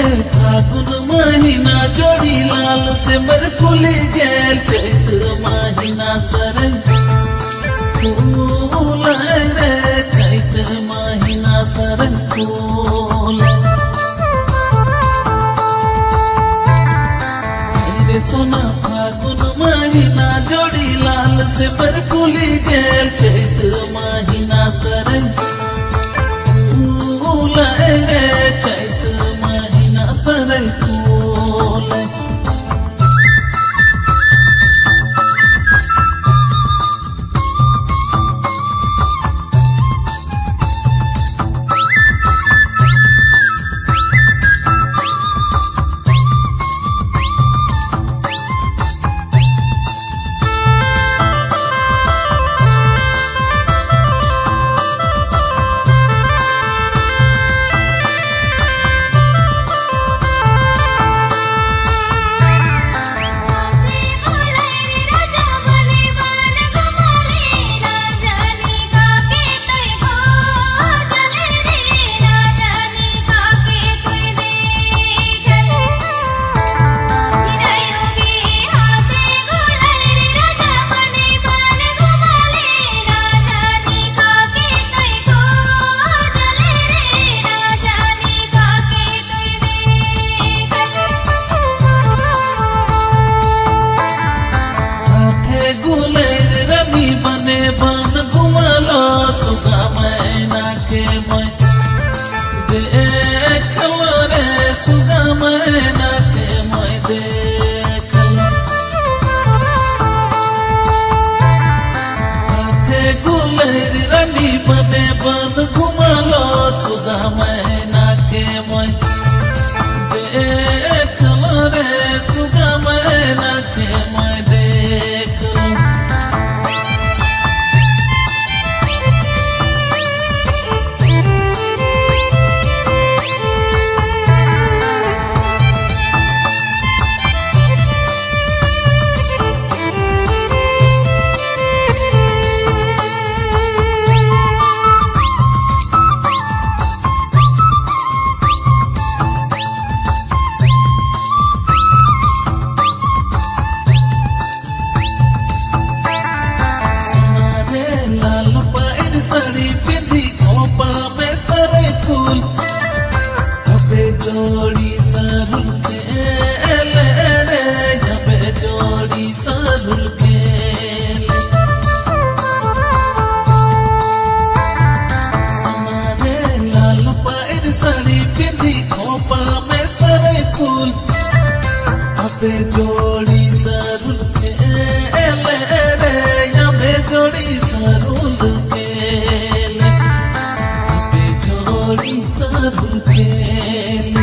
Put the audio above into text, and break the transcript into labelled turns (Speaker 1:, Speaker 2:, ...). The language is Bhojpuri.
Speaker 1: फागुन महीना जोड़ी लाल से मर फूली गेल चैत्र महीना सर फूल रे चैत्र महीना सर फूल रे सोना फागुन महीना जोड़ी लाल से मर फूली गेल चैत्र महीना सर फूल रे चैत्र महीना सर फूल बन घुमलो सुगा मैना के मैं देखलो रे सुगा मैना के मैं देखलो हाथे गुलेर रानी बने बन घुमलो सुगा मैना के मैं देखलो रे सुगा मैना के मैं देखलो जोड़ी सरुल के ले रे जबे जोड़ी सरुल के सुना रे लाल पैर साड़ी पिंधी खोपा में सरे फूल अबे जोड़ी सरुल के ले रे जबे जोड़ी सरुल के अबे जोड़ी सरुल के